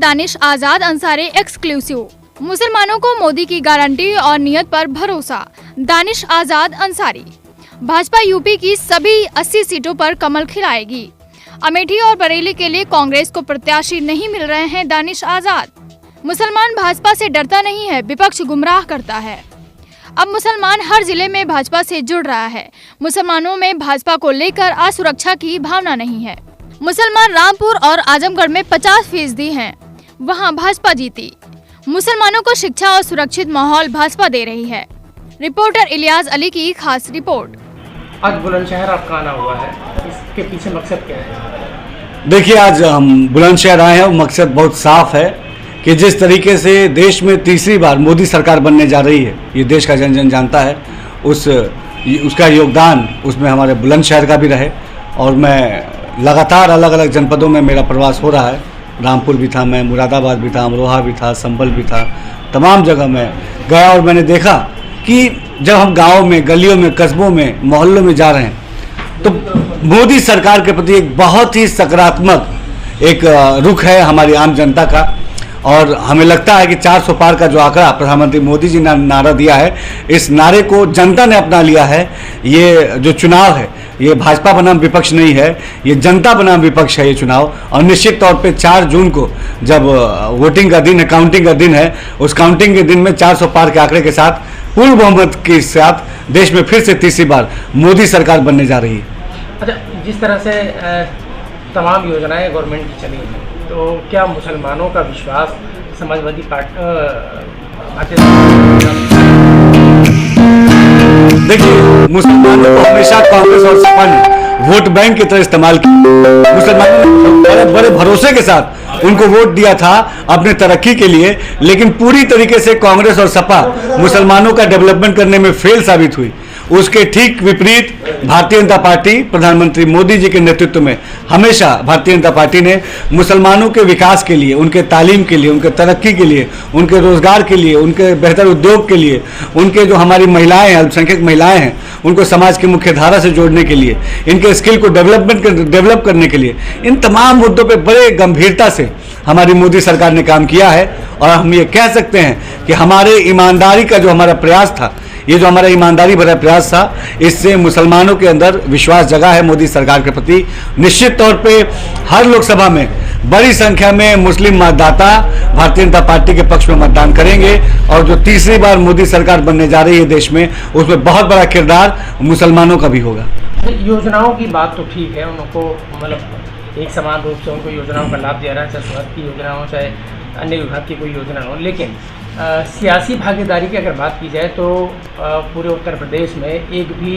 दानिश आजाद Ansari exclusive. मुसलमानों को मोदी की गारंटी और नियत पर भरोसा। दानिश आजाद अंसारी। भाजपा यूपी की सभी 80 सीटों पर कमल खिलाएगी। अमेठी और बरेली के लिए कांग्रेस को प्रत्याशी नहीं मिल रहे हैं दानिश आजाद। मुसलमान भाजपा से डरता नहीं है, विपक्ष गुमराह करता है। अब मुसलमान हर जिले में भाजपा से जुड़ रहा है। मुसलमानों में भाजपा को लेकर असुरक्षा की भावना नहीं है। मुसलमान रामपुर और आजमगढ़ में 50% हैं, वहां भाजपा जीती। मुसलमानों को शिक्षा और सुरक्षित माहौल भाजपा दे रही है। रिपोर्टर इलियास अली की खास रिपोर्ट। आज बुलंदशहर आपका आना हुआ है, इसके पीछे मकसद क्या है? देखिए, आज हम बुलंदशहर आए हैं, मकसद बहुत साफ है कि जिस तरीके से देश में तीसरी बार मोदी सरकार बनने जा रही है, ये देश का जन जन जानता है। उसका योगदान उसमें हमारे बुलंदशहर का भी रहे। और मैं लगातार अलग अलग जनपदों में मेरा प्रवास हो रहा है। रामपुर भी था, मैं मुरादाबाद भी था, अमरोहा भी था, संभल भी था, तमाम जगह मैं गया और मैंने देखा कि जब हम गाँव में, गलियों में, कस्बों में, मोहल्लों में जा रहे हैं तो मोदी सरकार के प्रति एक बहुत ही सकारात्मक एक रुख है हमारी आम जनता का। और हमें लगता है कि 400 पार का जो आंकड़ा प्रधानमंत्री मोदी जी ने नारा दिया है, इस नारे को जनता ने अपना लिया है। ये जो चुनाव है, ये भाजपा बनाम विपक्ष नहीं है, ये जनता बनाम विपक्ष है ये चुनाव। और निश्चित तौर पे 4 जून को जब वोटिंग का दिन है, काउंटिंग का दिन है, उस काउंटिंग के दिन में 400 पार के आंकड़े के साथ पूर्ण बहुमत के साथ देश में फिर से तीसरी बार मोदी सरकार बनने जा रही है। अच्छा, जिस तरह से तमाम योजनाएं गवर्नमेंट की चली हैं, तो क्या मुसलमानों का विश्वास समाजवादी पार्टी देखिए, मुसलमानों को हमेशा कांग्रेस और सपा ने वोट बैंक की तरह इस्तेमाल किया। मुसलमानों ने बड़े बड़े भरोसे के साथ उनको वोट दिया था अपने तरक्की के लिए, लेकिन पूरी तरीके से कांग्रेस और सपा मुसलमानों का डेवलपमेंट करने में फेल साबित हुई। उसके ठीक विपरीत भारतीय जनता पार्टी प्रधानमंत्री मोदी जी के नेतृत्व में हमेशा भारतीय जनता पार्टी ने मुसलमानों के विकास के लिए, उनके तालीम के लिए, उनके तरक्की के लिए, उनके रोजगार के लिए, उनके बेहतर उद्योग के लिए, उनके जो हमारी महिलाएं हैं, अल्पसंख्यक महिलाएं हैं, उनको समाज की मुख्य धारा से जोड़ने के लिए, इनके स्किल को डेवलप करने के लिए, इन तमाम मुद्दों पर बड़े गंभीरता से हमारी मोदी सरकार ने काम किया है। और हम ये कह सकते हैं कि हमारे ईमानदारी का जो हमारा प्रयास था, ये जो हमारा ईमानदारी भरा प्रयास था, इससे मुसलमानों के अंदर विश्वास जगा है मोदी सरकार के प्रति। निश्चित तौर पे हर लोकसभा में बड़ी संख्या में मुस्लिम मतदाता भारतीय जनता पार्टी के पक्ष में मतदान करेंगे। और जो तीसरी बार मोदी सरकार बनने जा रही है देश में, उसमें बहुत बड़ा किरदार मुसलमानों का भी होगा। योजनाओं की बात तो ठीक है, उनको मतलब एक समान रूप से उनको योजनाओं का लाभ दिया रहा है, चाहे स्वास्थ्य की योजना हो, चाहे अन्य विभाग की कोई योजना हो। लेकिन सियासी भागीदारी की अगर बात की जाए तो पूरे उत्तर प्रदेश में एक भी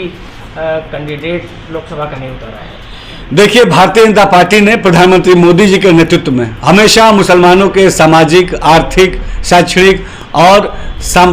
कैंडिडेट लोकसभा का नहीं उतारा है। देखिए, भारतीय जनता पार्टी ने प्रधानमंत्री मोदी जी के नेतृत्व में हमेशा मुसलमानों के सामाजिक, आर्थिक, शैक्षणिक और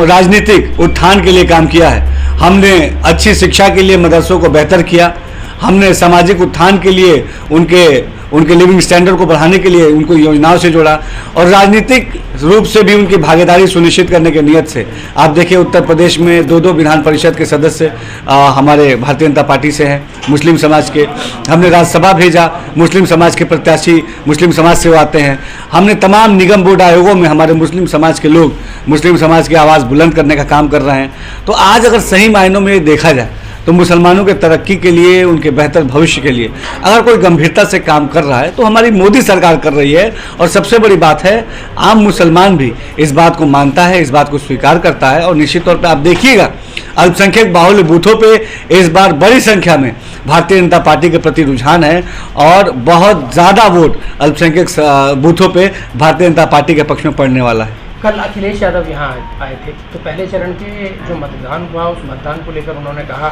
राजनीतिक उत्थान के लिए काम किया है। हमने अच्छी शिक्षा के लिए मदरसों को बेहतर किया। हमने सामाजिक उत्थान के लिए उनके लिविंग स्टैंडर्ड को बढ़ाने के लिए उनको योजनाओं से जोड़ा। और राजनीतिक रूप से भी उनकी भागीदारी सुनिश्चित करने की नियत से आप देखिए, उत्तर प्रदेश में 2 विधान परिषद के सदस्य हमारे भारतीय जनता पार्टी से हैं, मुस्लिम समाज के। हमने राज्यसभा भेजा, मुस्लिम समाज के प्रत्याशी मुस्लिम समाज से आते हैं। हमने तमाम निगम बोर्ड आयोगों में हमारे मुस्लिम समाज के लोग मुस्लिम समाज की आवाज़ बुलंद करने का काम कर रहे हैं। तो आज अगर सही मायनों में देखा जाए तो मुसलमानों के तरक्की के लिए, उनके बेहतर भविष्य के लिए अगर कोई गंभीरता से काम कर रहा है तो हमारी मोदी सरकार कर रही है। और सबसे बड़ी बात है, आम मुसलमान भी इस बात को मानता है, इस बात को स्वीकार करता है। और निश्चित तौर पे आप देखिएगा, अल्पसंख्यक बाहुल्य बूथों पे इस बार बड़ी संख्या में भारतीय जनता पार्टी के प्रति रुझान है और बहुत ज़्यादा वोट अल्पसंख्यक बूथों पे भारतीय जनता पार्टी के पक्ष में पड़ने वाला है। कल अखिलेश यादव यहाँ आए थे, तो पहले चरण के जो मतदान हुआ, उस मतदान को लेकर उन्होंने कहा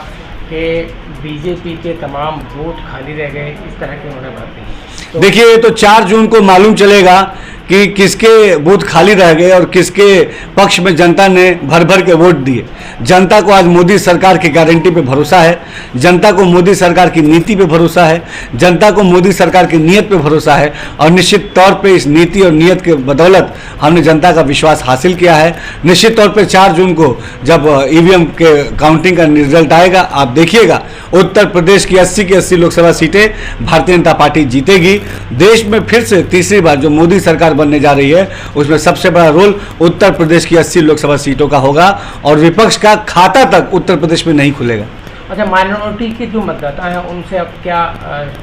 कि बीजेपी के तमाम वोट खाली रह गए, इस तरह की उन्होंने बात कही। तो देखिए, ये तो 4 जून को मालूम चलेगा कि किसके बूथ खाली रह गए और किसके पक्ष में जनता ने भर भर के वोट दिए। जनता को आज मोदी सरकार की गारंटी पे भरोसा है, जनता को मोदी सरकार की नीति पे भरोसा है, जनता को मोदी सरकार की नीयत पे भरोसा है। और निश्चित तौर पे इस नीति और नीयत के बदौलत हमने जनता का विश्वास हासिल किया है। निश्चित तौर पे 4 जून को जब ईवीएम के काउंटिंग का रिजल्ट आएगा, आप देखिएगा उत्तर प्रदेश की 80 की 80 लोकसभा सीटें भारतीय जनता पार्टी जीतेगी। देश में फिर से तीसरी बार जो मोदी सरकार बनने जा रही है उसमें सबसे बड़ा रोल उत्तर प्रदेश की 80 लोकसभा सीटों का होगा और विपक्ष का खाता तक उत्तर प्रदेश में नहीं खुलेगा। अच्छा, माइनॉरिटी के जो मतदाता हैं उनसे अब क्या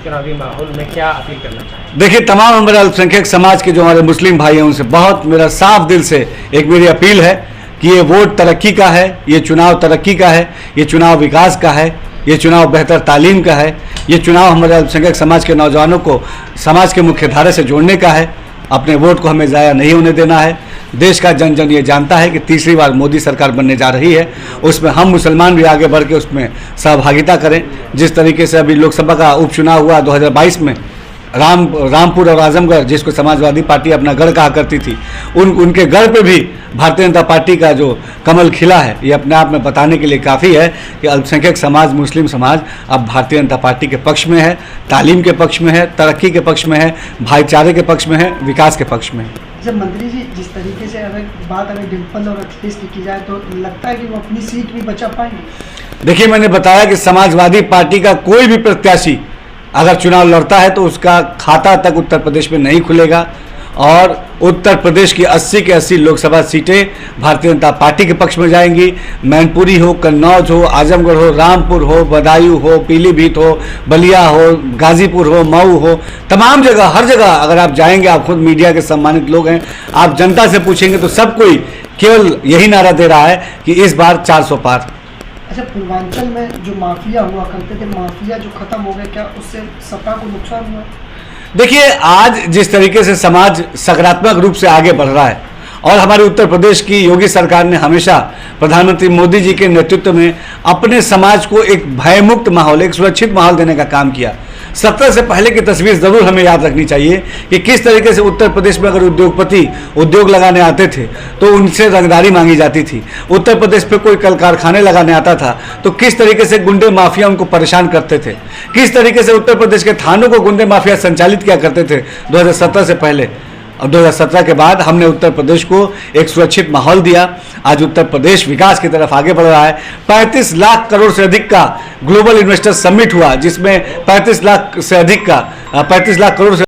चुनावी माहौल में क्या अपील करना चाहिए? देखिए, तमाम हमारे अल्पसंख्यक समाज के जो हमारे मुस्लिम भाई हैं उनसे बहुत मेरा साफ दिल से एक मेरी अपील है कि ये वोट तरक्की का है, ये चुनाव तरक्की का है, ये चुनाव विकास का है, ये चुनाव बेहतर तालीम का है, ये चुनाव हमारे अल्पसंख्यक समाज के नौजवानों को समाज के मुख्य धारा से जोड़ने का है। अपने वोट को हमें ज़ाया नहीं होने देना है। देश का जन जन ये जानता है कि तीसरी बार मोदी सरकार बनने जा रही है, उसमें हम मुसलमान भी आगे बढ़ के उसमें सहभागिता करें। जिस तरीके से अभी लोकसभा का उपचुनाव हुआ 2022 में रामपुर और आजमगढ़, जिसको समाजवादी पार्टी अपना गढ़ कहा करती थी, उनके गढ़ पे भी भारतीय जनता पार्टी का जो कमल खिला है, ये अपने आप में बताने के लिए काफ़ी है कि अल्पसंख्यक समाज, मुस्लिम समाज अब भारतीय जनता पार्टी के पक्ष में है, तालीम के पक्ष में है, तरक्की के पक्ष में है, भाईचारे के पक्ष में है, विकास के पक्ष में है। जब मंत्री जी जिस तरीके से अगर डिम्पल और अखिलेश की जाए तो लगता है कि वो अपनी सीट भी बचा पाएंगे? देखिए, मैंने बताया कि समाजवादी पार्टी का कोई भी प्रत्याशी अगर चुनाव लड़ता है तो उसका खाता तक उत्तर प्रदेश में नहीं खुलेगा और उत्तर प्रदेश की 80 के 80 लोकसभा सीटें भारतीय जनता पार्टी के पक्ष में जाएंगी। मैनपुरी हो, कन्नौज हो, आजमगढ़ हो, रामपुर हो, बदायूं हो, पीलीभीत हो, बलिया हो, गाजीपुर हो, मऊ हो, तमाम जगह, हर जगह अगर आप जाएंगे, आप खुद मीडिया के सम्मानित लोग हैं, आप जनता से पूछेंगे तो सब कोई केवल यही नारा दे रहा है कि इस बार 400 पार। अच्छा, पूर्वांचल में जो माफिया हुआ करते थे, माफिया जो खत्म हो गए, क्या उससे सपा को नुकसान हुआ? देखिए, आज जिस तरीके से समाज सकारात्मक रूप से आगे बढ़ रहा है और हमारे उत्तर प्रदेश की योगी सरकार ने हमेशा प्रधानमंत्री मोदी जी के नेतृत्व में अपने समाज को एक भयमुक्त माहौल, एक सुरक्षित माहौल देने का काम किया। 70 से पहले की तस्वीर जरूर हमें याद रखनी चाहिए कि किस तरीके से उत्तर प्रदेश में अगर उद्योगपति उद्योग लगाने आते थे तो उनसे रंगदारी मांगी जाती थी। उत्तर प्रदेश पे कोई कल कारखाने लगाने आता था तो किस तरीके से गुंडे माफिया उनको परेशान करते थे, किस तरीके से उत्तर प्रदेश के थानों को गुंडे माफिया संचालित किया करते थे 2017 से पहले। और 2017 के बाद हमने उत्तर प्रदेश को एक सुरक्षित माहौल दिया। आज उत्तर प्रदेश विकास की तरफ आगे बढ़ रहा है। 35 लाख करोड़ से अधिक का ग्लोबल इन्वेस्टर समिट हुआ, जिसमें 35 लाख करोड़ से